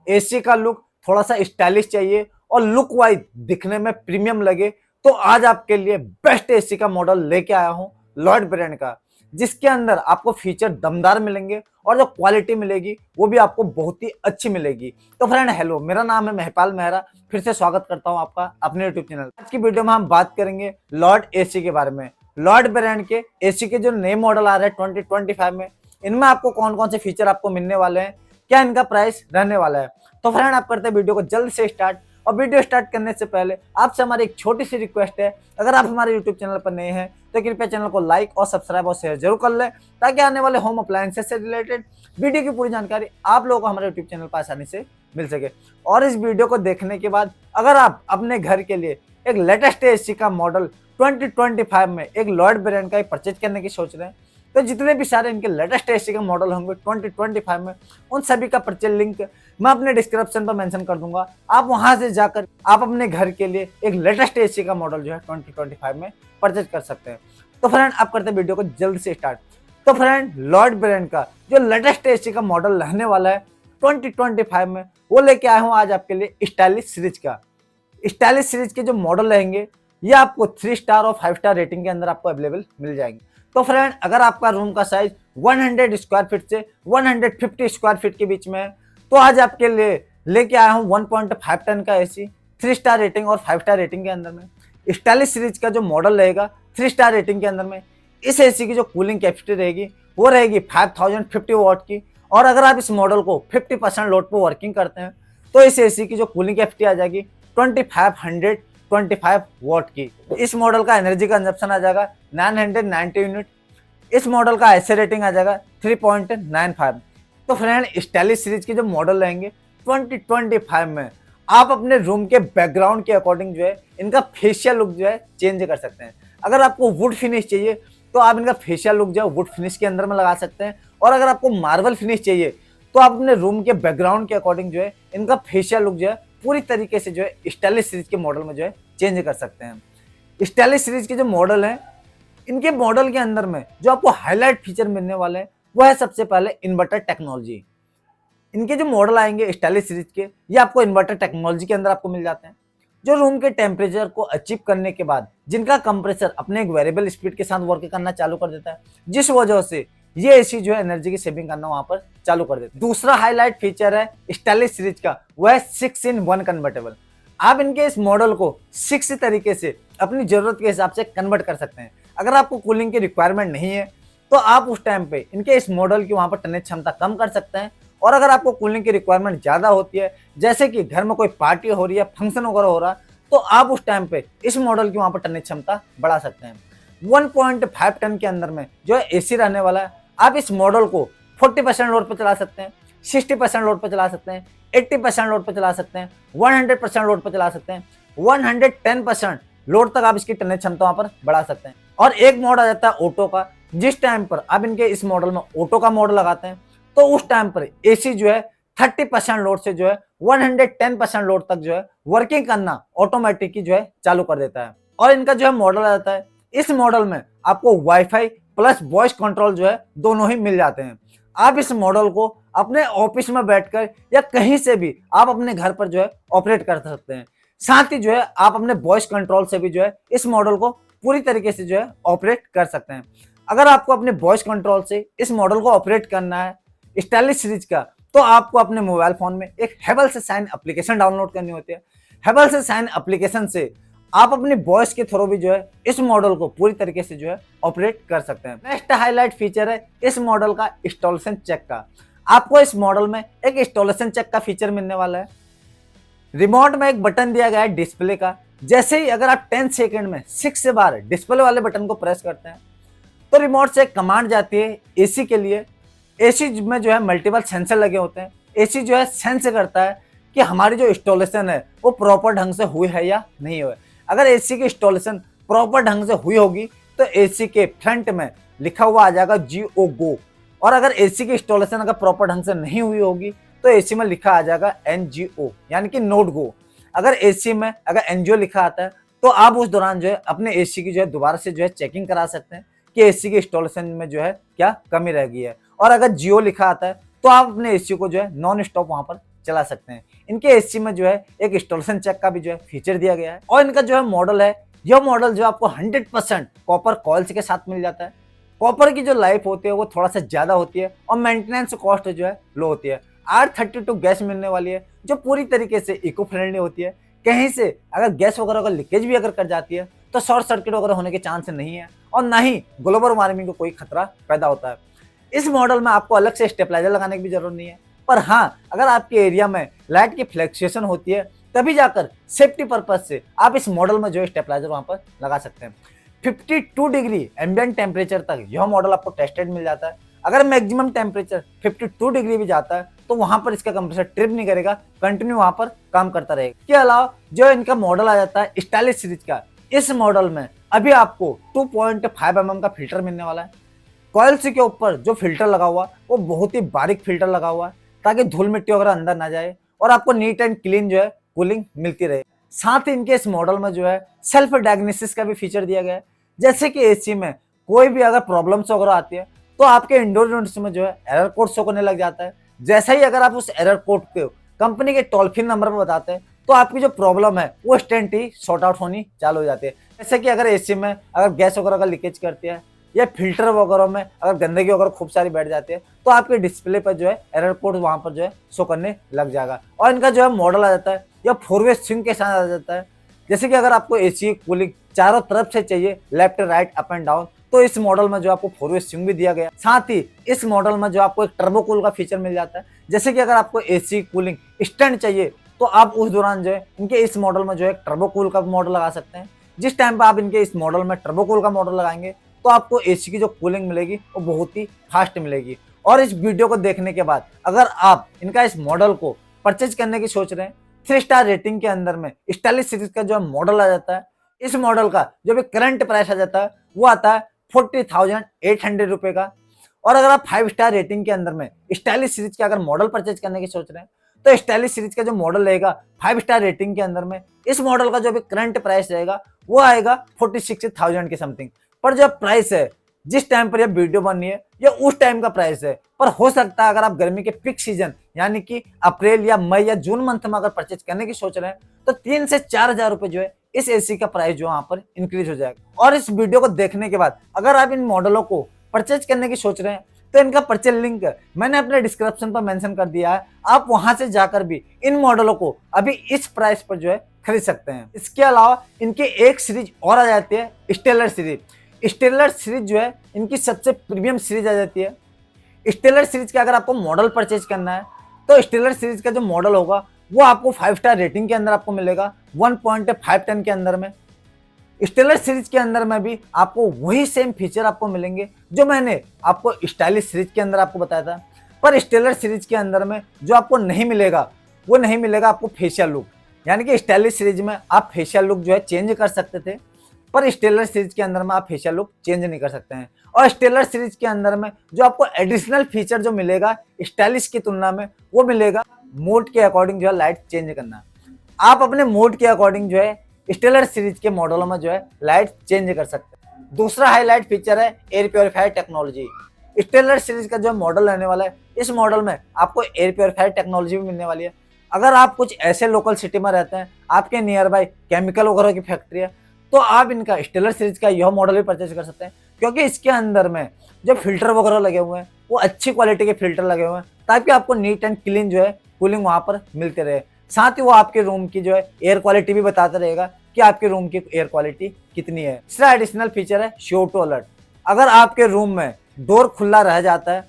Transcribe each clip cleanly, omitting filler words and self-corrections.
AC का look थोड़ा सा स्टाइलिश चाहिए और लुक वाइज दिखने में प्रीमियम लगे, तो आज आपके लिए बेस्ट एसी का मॉडल लेके आया हूं लॉयड ब्रांड का, जिसके अंदर आपको फीचर दमदार मिलेंगे और जो क्वालिटी मिलेगी वो भी आपको बहुत ही अच्छी मिलेगी। तो फ्रेंड हेलो, मेरा नाम है महिपाल मेहरा, फिर से स्वागत करता हूं आपका अपने यूट्यूब चैनल। आज की वीडियो में हम बात करेंगे लॉयड एसी के बारे में। लॉयड ब्रांड के एसी के जो नए मॉडल आ रहे हैं 2025 में, इनमें आपको कौन कौन से फीचर आपको मिलने वाले हैं, क्या इनका प्राइस रहने वाला है। तो फ्रेंड आप करते हैं वीडियो को जल्द से स्टार्ट। और वीडियो स्टार्ट करने से पहले आपसे हमारी एक छोटी सी रिक्वेस्ट है, अगर आप हमारे यूट्यूब चैनल पर नए हैं तो कृपया चैनल को लाइक और सब्सक्राइब और शेयर जरूर कर लें, ताकि आने वाले होम अप्लायंसेस से रिलेटेड वीडियो की पूरी जानकारी आप लोगों को हमारे यूट्यूब चैनल पर आसानी से मिल सके। और इस वीडियो को देखने के बाद अगर आप अपने घर के लिए एक लेटेस्ट एसी का मॉडल 2025 में एक लॉयड ब्रांड का परचेज करने की सोच रहे हैं, तो जितने भी सारे इनके लेटेस्ट एसी के मॉडल होंगे 2025 में, उन सभी का परचेज लिंक मैं अपने डिस्क्रिप्शन पर मेंशन कर दूंगा। आप वहां से जाकर आप अपने घर के लिए एक लेटेस्ट एसी का मॉडल जो है 2025 में परचेज कर सकते हैं। तो फ्रेंड आप करते हैं वीडियो को जल्द से स्टार्ट। तो फ्रेंड लॉयड ब्रांड का जो लेटेस्ट एसी का मॉडल रहने वाला है 2025 में, वो लेके आया हूँ आज आपके लिए स्टाइलिश सीरीज का। स्टाइलिश सीरीज के जो मॉडल रहेंगे ये आपको 3 स्टार और 5 स्टार रेटिंग के अंदर आपको अवेलेबल मिल जाएंगे। तो फ्रेंड अगर आपका रूम का साइज 100 स्क्वायर फीट से 150 स्क्वायर फीट के बीच में है, तो आज आपके लिए लेके आया हूँ 1.5 टन का एसी 3 स्टार रेटिंग और 5 स्टार रेटिंग के अंदर में। स्टाइलिश सीरीज का जो मॉडल रहेगा 3 स्टार रेटिंग के अंदर में, इस एसी की जो कूलिंग कैपेसिटी रहेगी वो रहेगी 5050 वॉट की। और अगर आप इस मॉडल को 50% लोड पर वर्किंग करते हैं, तो इस एसी की जो कूलिंग कैपेसिटी आ जाएगी 2525 वॉट की। इस मॉडल का एनर्जी कंजप्शन आ जाएगा 990 यूनिट। इस मॉडल का एसए रेटिंग आ जाएगा 3.95। तो फ्रेंड स्टाइलिश सीरीज के जो मॉडल रहेंगे 2025 में, आप अपने रूम के बैकग्राउंड के अकॉर्डिंग जो है इनका फेशियल लुक जो है चेंज कर सकते हैं। अगर आपको वुड फिनिश चाहिए तो आप इनका फेशियल लुक जो है वुड फिनिश के अंदर में लगा सकते हैं, और अगर आपको मार्बल फिनिश चाहिए तो आप अपने रूम के बैकग्राउंड के अकॉर्डिंग जो है इनका फेशियल लुक जो है पूरी तरीके से जो है स्टाइलिश सीरीज के मॉडल में जो है चेंज कर सकते हैं। स्टाइलिश सीरीज के जो मॉडल हैं, इनके मॉडल के अंदर में जो आपको हाईलाइट फीचर मिलने वाले हैं वो है सबसे पहले इन्वर्टर टेक्नोलॉजी। इनके जो मॉडल आएंगे स्टाइलिश सीरीज के, ये आपको इन्वर्टर टेक्नोलॉजी के अंदर आपको मिल जाते हैं, जो रूम के टेम्परेचर को अचीव करने के बाद जिनका कंप्रेसर अपने एक वेरिएबल स्पीड के साथ वर्क करना चालू कर देता है, जिस वजह से ये एसी जो है एनर्जी की सेविंग करना वहां पर चालू कर देता है। दूसरा हाईलाइट फीचर है स्टाइलिश सीरीज का, वह है 6-in-1 कन्वर्टेबल। आप इनके इस मॉडल को 6 तरीके से अपनी जरूरत के हिसाब से कन्वर्ट कर सकते हैं। अगर आपको कूलिंग की रिक्वायरमेंट नहीं है तो आप उस टाइम पे इनके इस मॉडल की वहां पर टनेज क्षमता कम कर सकते हैं, और अगर आपको कूलिंग की रिक्वायरमेंट ज्यादा होती है, जैसे कि घर में कोई पार्टी हो रही है, फंक्शन वगैरह हो रहा है, तो आप उस टाइम पे इस मॉडल की वहां पर टनेज क्षमता बढ़ा सकते हैं। 1.5 टन के अंदर में जो है एसी रहने वाला है, आप इस मॉडल को 40% लोड पर चला सकते हैं, 60% लोड पर चला सकते हैं, 80% लोड पर चला सकते हैं, 100% लोड पर चला सकते हैं, 110% लोड तक आप इसकी टनेज क्षमता वहां पर बढ़ा सकते हैं। और एक मोड आ जाता है ऑटो का, जिस टाइम पर आप इनके इस मॉडल में ऑटो का मोड लगाते हैं तो उस टाइम पर एसी जो है 30% लोड से जो है 110% लोड तक जो है वर्किंग करना ऑटोमेटिक की जो है चालू कर देता है। और इनका जो है मॉडल आ जाता है, इस मॉडल में आपको वाईफाई प्लस वॉइस कंट्रोल जो है दोनों ही मिल जाते हैं। आप इस मॉडल को अपने ऑफिस में बैठकर या कहीं से भी आप अपने घर पर जो है ऑपरेट कर सकते हैं। साथ ही जो है आप अपने वॉइस कंट्रोल से भी जो है इस मॉडल को पूरी तरीके से जो है ऑपरेट कर सकते हैं। अगर आपको अपने वॉइस कंट्रोल से इस मॉडल को ऑपरेट करना है स्टाइलिश सीरीज का, तो आपको अपने मोबाइल फोन में एक हेबल से साइन एप्लीकेशन डाउनलोड करनी होती है। हेबल से साइन एप्लीकेशन से आप अपनी वॉइस के थ्रू भी जो है इस मॉडल को पूरी तरीके से जो है ऑपरेट कर सकते हैं। नेक्स्ट हाईलाइट फीचर है इस मॉडल का इंस्टॉलेशन चेक का। आपको इस मॉडल में एक इंस्टॉलेशन चेक का फीचर मिलने वाला है। रिमोट में एक बटन दिया गया है डिस्प्ले का, जैसे ही अगर आप 10 सेकंड में 6 बार डिस्प्ले वाले बटन को प्रेस करते हैं तो रिमोट से एक कमांड जाती है एसी के लिए। एसी में जो है मल्टीपल सेंसर लगे होते हैं। एसी जो है सेंस करता है कि हमारी जो इंस्टॉलेशन है वो प्रॉपर ढंग से हुई है या नहीं हुई। अगर एसी की इंस्टॉलेशन प्रॉपर ढंग से हुई होगी तो एसी के फ्रंट में लिखा हुआ आ जाएगा GO गो, और अगर एसी की इंस्टॉलेशन अगर प्रॉपर ढंग से नहीं हुई होगी तो एसी में लिखा आ जाएगा NGO, यानी कि नोट गो। अगर एसी में अगर NGO लिखा आता है तो आप उस दौरान जो है अपने एसी की जो है दोबारा से जो है चेकिंग करा सकते हैं कि एसी की इंस्टॉलेशन में जो है क्या कमी रह गई है। और अगर जियो लिखा आता है तो आप अपने एसी को जो है नॉन स्टॉप वहां पर चला सकते हैं। इनके एसी में जो है एक इंस्टॉलेशन चेक का भी जो है फीचर दिया गया है। और इनका जो है मॉडल है, यह मॉडल जो आपको 100% कॉपर कॉइल्स के साथ मिल जाता है। कॉपर की जो लाइफ होती है वो थोड़ा सा ज्यादा होती है और मेंटेनेंस कॉस्ट जो है लो होती है। R32 गैस मिलने वाली है जो पूरी तरीके से इको फ्रेंडली होती है। कहीं से अगर गैस वगैरह का लीकेज भी अगर कर जाती है तो शॉर्ट सर्किट वगैरह होने के चांस नहीं है और ना ही ग्लोबल वार्मिंग को कोई खतरा पैदा होता है। इस मॉडल में आपको अलग से स्टेबलाइजर लगाने की भी जरूरत नहीं है, पर हाँ, अगर आपके एरिया में लाइट की फ्लक्चुएशन होती है तभी जाकर सेफ्टी पर्पज से आप इस मॉडल में जो है स्टेबलाइजर वहां पर लगा सकते हैं। 52 डिग्री एम्बिएंट टेम्परेचर तक यह मॉडल आपको टेस्टेड मिल जाता है। अगर मैक्सिमम टेम्परेचर 52 डिग्री भी जाता है तो वहां पर इसका कंप्रेसर ट्रिप नहीं करेगा, कंटिन्यू वहां पर काम करता रहेगा। इसके अलावा जो इनका मॉडल आ जाता है स्टाइलिश सीरीज का, इस मॉडल में अभी आपको 2.5 mm का फिल्टर मिलने वाला है। कॉइल्स के ऊपर जो फिल्टर लगा हुआ वो बहुत ही बारीक फिल्टर लगा हुआ है ताकि धूल मिट्टी वगैरह अंदर ना जाए और आपको नीट एंड क्लीन जो है कूलिंग मिलती रहे। साथ ही इनके इस मॉडल में जो है सेल्फ डायग्नोसिस का भी फीचर दिया गया है। जैसे कि एसी में कोई भी अगर प्रॉब्लम्स वगैरह आती है तो आपके इंडोर यूनिट्स में जो है एरर कोड शो करने लग जाता है। जैसा ही अगर आप उस एरर कोड को कंपनी के टोल फ्री नंबर पर बताते हैं तो आपकी जो प्रॉब्लम है वो इंस्टेंट ही सॉर्ट आउट होनी चालू हो जाती है। जैसे कि अगर एसी में अगर गैस वगैरह का लीकेज करती है या फिल्टर वगैरह में अगर गंदगी वगैरह खूब सारी बैठ जाती है तो आपके डिस्प्ले पर जो है एरर कोड वहां पर जो है शो करने लग जाएगा। और इनका जो है मॉडल आ जाता है या 4-वे स्विंग के साथ आ जाता है। जैसे कि अगर आपको एसी कूलिंग चारों तरफ से चाहिए, left right up and down, तो इस मॉडल में जो आपको 4-वे स्विंग भी दिया गया। साथ ही इस मॉडल में जो आपको एक टर्बो कूल का फीचर मिल जाता है। जैसे कि अगर आपको एसी कूलिंग स्टैंड चाहिए तो आप उस दौरान जो है इनके इस मॉडल में जो है टर्बो कूल का मॉडल लगा सकते हैं। जिस टाइम पर आप इनके इस मॉडल में टर्बो कूल का मॉडल लगाएंगे तो आपको एसी की जो कूलिंग मिलेगी वो बहुत ही फास्ट मिलेगी। और इस वीडियो को देखने के बाद अगर आप इनका इस मॉडल को परचेज करने की सोच रहे हैं, 3 स्टार रेटिंग के अंदर में स्टाइलिश सीरीज का जो मॉडल आ जाता है, इस मॉडल का जो भी करंट प्राइस आ जाता है वो आता है 40,800 रुपए का। और अगर आप 5 स्टार रेटिंग के अंदर में स्टाइलिश सीरीज का अगर मॉडल परचेज करने की सोच रहे हैं तो स्टाइलिश सीरीज का जो मॉडल रहेगा 5 स्टार रेटिंग के अंदर में, इस मॉडल का जो भी करंट प्राइस रहेगा वो आएगा 46,000 के समथिंग। पर जो प्राइस है जिस टाइम पर यह वीडियो बननी है ये उस टाइम का प्राइस है, पर हो सकता है अगर आप गर्मी के पीक सीजन यानी कि अप्रैल या मई या जून मंथ में अगर परचेज करने की सोच रहे हैं तो 3 से 4,000 रुपए जो है इस एसी का प्राइस जो वहां पर इंक्रीज हो जाएगा। और इस वीडियो को देखने के बाद अगर आप इन मॉडलों को परचेज करने की सोच रहे हैं तो इनका परचेज लिंक मैंने अपने डिस्क्रिप्शन पर मेंशन कर दिया है, आप वहां से जाकर भी इन मॉडलों को अभी इस प्राइस पर जो है खरीद सकते हैं। इसके अलावा इनकी एक सीरीज और आ जाती है स्टेलर सीरीज। स्टेलर सीरीज जो है इनकी सबसे प्रीमियम सीरीज आ जाती है। स्टेलर सीरीज का अगर आपको मॉडल परचेज करना है तो स्टेलर सीरीज का जो मॉडल होगा वो आपको 5 स्टार रेटिंग के अंदर आपको मिलेगा 1.5 टन के अंदर में। स्टेलर सीरीज के अंदर में भी आपको वही सेम फीचर आपको मिलेंगे जो मैंने आपको स्टाइलिश सीरीज के अंदर आपको बताया था। पर स्टेलर सीरीज के अंदर में जो आपको नहीं मिलेगा वो नहीं मिलेगा आपको फेशियल लुक, यानी कि स्टाइलिश सीरीज में आप फेशियल लुक जो है चेंज कर सकते थे, पर स्टेलर सीरीज के अंदर में आप फेशियल लुक चेंज नहीं कर सकते हैं। और स्टेलर सीरीज के अंदर में जो आपको एडिशनल फीचर जो मिलेगा स्टाइलिश की तुलना में वो मिलेगा मोड के अकॉर्डिंग जो है लाइट चेंज करना। आप अपने मोड के अकॉर्डिंग जो है स्टेलर सीरीज के मॉडलों में जो है लाइट चेंज कर सकते हैं। दूसरा हाईलाइट फीचर है air purifier technology. Stellar series का जो मॉडल रहने वाला है इस मॉडल में आपको एयर प्योरीफायर टेक्नोलॉजी भी मिलने वाली है। अगर आप कुछ ऐसे लोकल सिटी में रहते हैं, आपके नियर बाय केमिकल वगैरह की फैक्ट्री है, तो आप इनका स्टेलर सीरीज का यह मॉडल भी परचेज कर सकते हैं, क्योंकि इसके अंदर में जो फिल्टर वगैरह लगे हुए हैं वो अच्छी क्वालिटी के फिल्टर लगे हुए हैं ताकि आपको नीट एंड क्लीन जो है कूलिंग वहां पर मिलते रहे। साथ ही वो आपके रूम की जो है एयर क्वालिटी भी बताता रहेगा कि आपके रूम की एयर क्वालिटी कितनी है। तीसरा एडिशनल फीचर है CO2 अलर्ट। अगर आपके रूम में डोर खुला रह जाता है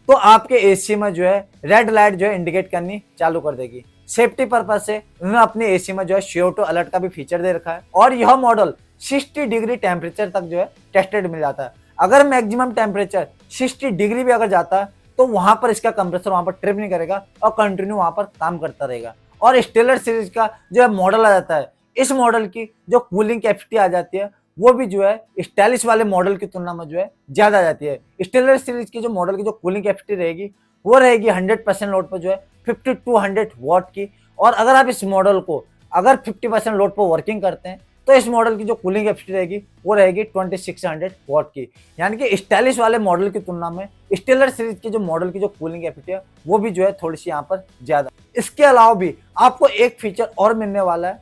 तो आपके एसी में जो है रेड लाइट जो है इंडिकेट करनी चालू कर देगी। सेफ्टी पर्पज से उन्होंने अपने एसी में जो है CO2 अलर्ट का भी फीचर दे रखा है। और यह मॉडल 60 डिग्री टेम्परेचर तक जो है टेस्टेड मिल जाता है। अगर मैक्सिमम टेम्परेचर 60 डिग्री भी अगर जाता है तो वहां पर इसका कंप्रेसर वहां पर ट्रिप नहीं करेगा और कंटिन्यू वहां पर काम करता रहेगा। और स्टेलर सीरीज का जो मॉडल आ जाता है, इस मॉडल की जो कूलिंग कैपेसिटी आ जाती है वो भी जो है स्टाइलिश वाले मॉडल की तुलना में जो है ज्यादा आ जाती है। स्टेलर सीरीज की जो मॉडल की जो कूलिंग कैपेसिटी रहेगी वो रहेगी 100% लोड पर जो है 50 to 100 वॉट की। और अगर आप इस मॉडल को अगर 50% लोड पर वर्किंग करते हैं तो इस मॉडल की जो कूलिंग कैपेसिटी रहेगी वो रहेगी 2600 वॉट की। यानी कि स्टाइलिश वाले मॉडल की तुलना में स्टेलर सीरीज के जो मॉडल की जो कूलिंग कैपेसिटी है वो भी जो है थोड़ी सी यहाँ पर ज्यादा। इसके अलावा भी आपको एक फीचर और मिलने वाला है,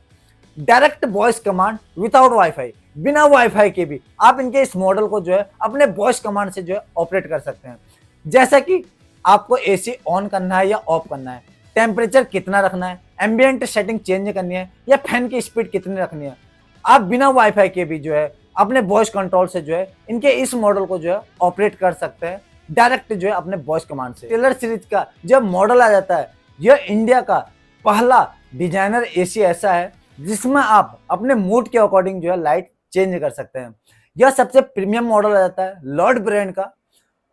direct voice command without wifi. बिना वाईफाई के भी आप इनके इस मॉडल को जो है अपने वॉइस कमांड से जो है ऑपरेट कर सकते हैं। जैसा कि आपको एसी ऑन करना है या ऑफ करना है, टेम्परेचर कितना रखना है, एम्बियंट सेटिंग चेंज करनी है या फैन की स्पीड कितनी रखनी है, आप बिना वाईफाई के भी जो है अपने वॉइस कंट्रोल से जो है इनके इस मॉडल को जो है ऑपरेट कर सकते हैं डायरेक्ट जो है अपने वॉइस कमांड से। टेलर सीरीज का जब मॉडल आ जाता है, यह इंडिया का पहला डिजाइनर एसी ऐसा है जिसमें आप अपने मूड के अकॉर्डिंग जो है लाइट चेंज कर सकते हैं। यह सबसे प्रीमियम मॉडल आ जाता है लॉर्ड ब्रांड का।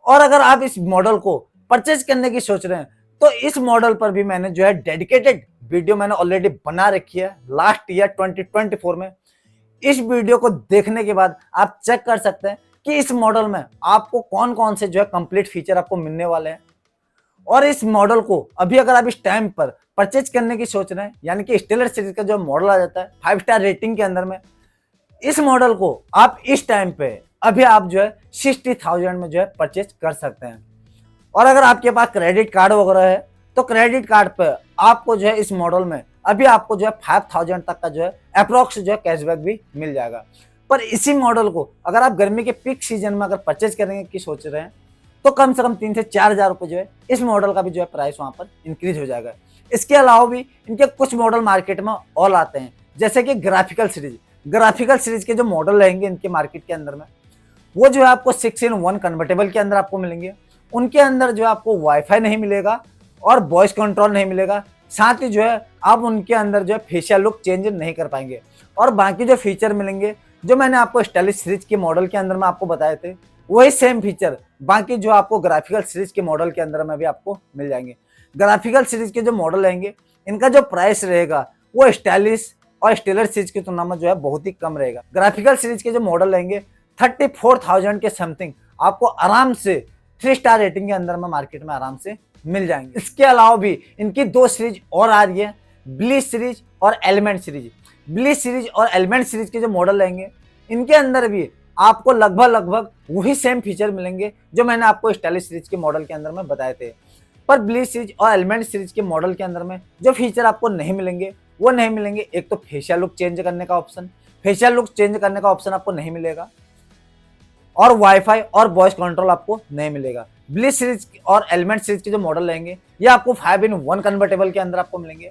और अगर आप इस मॉडल को परचेज करने की सोच रहे हैं तो इस मॉडल पर भी मैंने जो है डेडिकेटेड वीडियो मैंने ऑलरेडी बना रखी है लास्ट ईयर 2024 में। इस वीडियो को देखने के बाद आप चेक कर सकते हैं कि इस मॉडल में आपको कौन कौन से जो है कंप्लीट फीचर आपको मिलने वाले हैं। और इस मॉडल को अभी अगर आप इस टाइम पर परचेज करने की सोच रहे हैं, यानी कि स्टेलर सीरीज का जो मॉडल आ जाता है 5 स्टार रेटिंग के अंदर में, इस मॉडल को आप इस टाइम पे अभी आप जो है 60,000 में जो है परचेज कर सकते हैं। और अगर आपके पास क्रेडिट कार्ड वगैरह है तो क्रेडिट कार्ड पे आपको जो है इस मॉडल में अभी आपको जो है 5,000 तक का जो है अप्रोक्स जो है कैशबैक भी मिल जाएगा। पर इसी मॉडल को अगर आप गर्मी के पीक सीजन में अगर परचेज करने की सोच रहे हैं तो कम से कम 3 से 4,000 रुपये जो है इस मॉडल का भी जो है प्राइस वहाँ पर इंक्रीज हो जाएगा। इसके अलावा भी इनके कुछ मॉडल मार्केट में और आते हैं, जैसे कि ग्राफिकल सीरीज के जो मॉडल रहेंगे इनके मार्केट के अंदर में, वो जो है आपको 6-in-1 कन्वर्टेबल के अंदर आपको मिलेंगे। उनके अंदर जो है आपको वाईफाई नहीं मिलेगा और वॉइस कंट्रोल नहीं मिलेगा, साथ ही जो है आप उनके अंदर जो है फेशियल लुक चेंज नहीं कर पाएंगे। और बाकी जो फीचर मिलेंगे जो मैंने आपको स्टाइलिश सीरीज के मॉडल के अंदर में आपको बताए थे, वही सेम फीचर बाकी जो आपको ग्राफिकल सीरीज के मॉडल के अंदर में भी आपको मिल जाएंगे। ग्राफिकल सीरीज के जो मॉडल रहेंगे इनका जो प्राइस रहेगा वो स्टाइलिश और स्टेलर सीरीज की तुलना में जो है बहुत ही कम रहेगा। ग्राफिकल सीरीज के जो मॉडल रहेंगे 34,000 के समथिंग आपको आराम से 3 स्टार रेटिंग के अंदर में मार्केट में आराम से मिल जाएंगे। इसके अलावा भी इनकी 2 सीरीज और आ रही है, ब्लीच सीरीज और एलिमेंट सीरीज। ब्लीच सीरीज और एलिमेंट सीरीज के जो मॉडल रहेंगे इनके अंदर भी आपको लगभग वही सेम फीचर मिलेंगे जो मैंने आपको स्टाइलिश सीरीज के मॉडल के अंदर में बताए थे। पर ब्लीच सीरीज और एलिमेंट सीरीज के मॉडल के अंदर में जो फीचर आपको नहीं मिलेंगे वो नहीं मिलेंगे, एक तो फेशियल लुक चेंज करने का ऑप्शन आपको नहीं मिलेगा और वाईफाई और वॉइस कंट्रोल आपको नहीं मिलेगा। ब्लीच सीरीज और एलिमेंट सीरीज के जो मॉडल रहेंगे ये आपको 5-in-1 कन्वर्टेबल के अंदर आपको मिलेंगे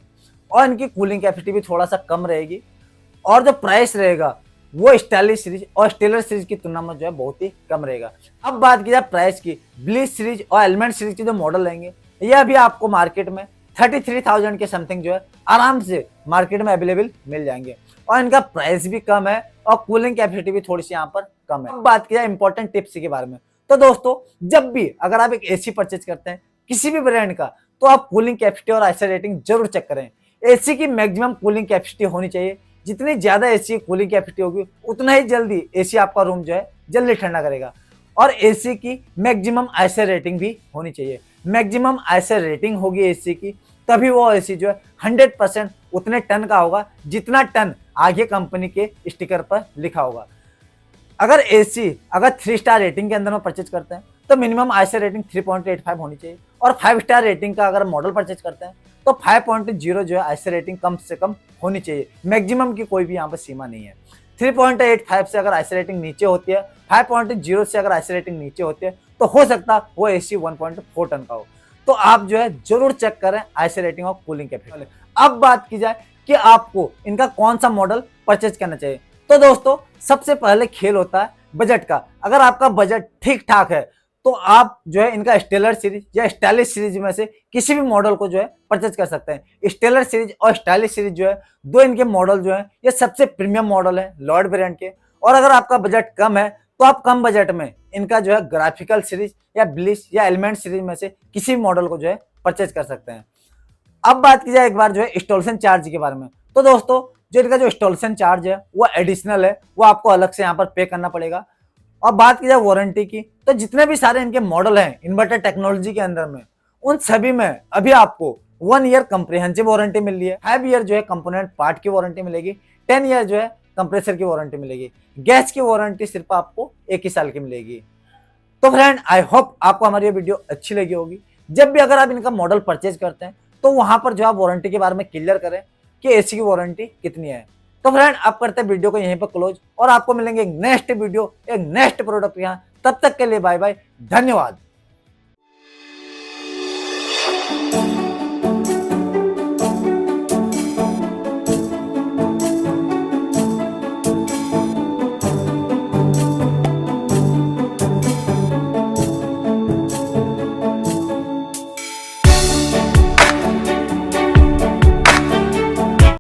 और इनकी कूलिंग कैपेसिटी भी थोड़ा सा कम रहेगी। और जो प्राइस रहेगा वो स्टाइलिश सीरीज और स्टेलर सीरीज की तुलना में जो है बहुत ही कम रहेगा। अब बात की जाए प्राइस की, ब्लीच सीरीज और एलिमेंट सीरीज के जो मॉडल रहेंगे ये अभी आपको मार्केट में 33,000 के समथिंग जो है आराम से मार्केट में अवेलेबल मिल जाएंगे और इनका प्राइस भी कम है और कूलिंग कैपेसिटी भी थोड़ी सी यहाँ पर कम है। अब बात की जाए इंपॉर्टेंट टिप्स के बारे में, तो दोस्तों जब भी अगर आप एक एसी परचेज करते हैं किसी भी ब्रांड का तो आप कूलिंग कैपेसिटी और आईसी रेटिंग जरूर चेक करें। एसी की मैक्सिमम कूलिंग कैपेसिटी होनी चाहिए, जितनी ज्यादा एसी की कूलिंग कैपेसिटी होगी उतना ही जल्दी एसी आपका रूम जो है जल्दी ठंडा करेगा। और एसी की मैक्सिमम आईसी रेटिंग भी होनी चाहिए। मैक्सिमम आईसी रेटिंग होगी एसी की तभी वो एसी जो है 100% उतने टन का होगा जितना टन आगे कंपनी के स्टिकर पर लिखा होगा। अगर एसी 3 स्टार रेटिंग के अंदर में परचेज करते हैं तो मिनिमम आईसी रेटिंग 3.85 होनी चाहिए और 5 स्टार रेटिंग का अगर मॉडल परचेज करते हैं तो 5.0 जो है आईसी रेटिंग कम से कम होनी चाहिए। मैक्सिमम की कोई भी यहाँ पर सीमा नहीं है। 3.85 से अगर आईसी रेटिंग नीचे होती है, 5.0 से अगर आईसी रेटिंग नीचे होती है तो हो सकता है वो एसी 1.4 टन का हो। तो आप जो है जरूर चेक करें आईसी रेटिंग और कूलिंग कैपेसिटी। अब बात की जाए कि आपको इनका कौन सा मॉडल परचेज करना चाहिए, तो दोस्तों सबसे पहले खेल होता है बजट का। अगर आपका बजट ठीक ठाक है तो आप जो है इनका स्टेलर सीरीज या स्टाइलिश सीरीज में से किसी भी मॉडल को जो है परचेज कर सकते हैं। स्टेलर सीरीज और स्टाइलिश सीरीज जो है दो इनके मॉडल जो है ये सबसे प्रीमियम मॉडल है लॉर्ड ब्रांड के। और अगर आपका बजट कम है तो आप कम बजट में इनका जो है ग्राफिकल सीरीज या ब्लिस या एलिमेंट सीरीज में से किसी भी मॉडल को जो है परचेज कर सकते हैं। अब बात की जाए एक बार जो है इंस्टॉलेशन चार्ज के बारे में, तो दोस्तों जो इनका जो इंस्टॉलेशन चार्ज है वो एडिशनल है, वो आपको अलग से यहाँ पर पे करना पड़ेगा। और बात की जाए वारंटी की, तो जितने भी सारे इनके मॉडल हैं इन्वर्टर टेक्नोलॉजी के अंदर में उन सभी में अभी आपको 1 ईयर कंप्रिहेंसिव वारंटी मिल रही है, 5 ईयर जो है कंपोनेंट पार्ट की वारंटी मिलेगी, 10 ईयर जो है कंप्रेसर की वारंटी मिलेगी। गैस की वारंटी सिर्फ आपको 1 ही साल की मिलेगी। तो फ्रेंड आई होप आपको हमारी ये वीडियो अच्छी लगी होगी। जब भी अगर आप इनका मॉडल परचेज करते हैं तो वहां पर जो आप वारंटी के बारे में क्लियर करें कि एसी की वारंटी कितनी है। तो फ्रेंड आप करते हैं वीडियो को यहीं पर क्लोज और आपको मिलेंगे एक नेक्स्ट वीडियो एक नेक्स्ट प्रोडक्ट यहाँ। तब तक के लिए बाय बाय, धन्यवाद।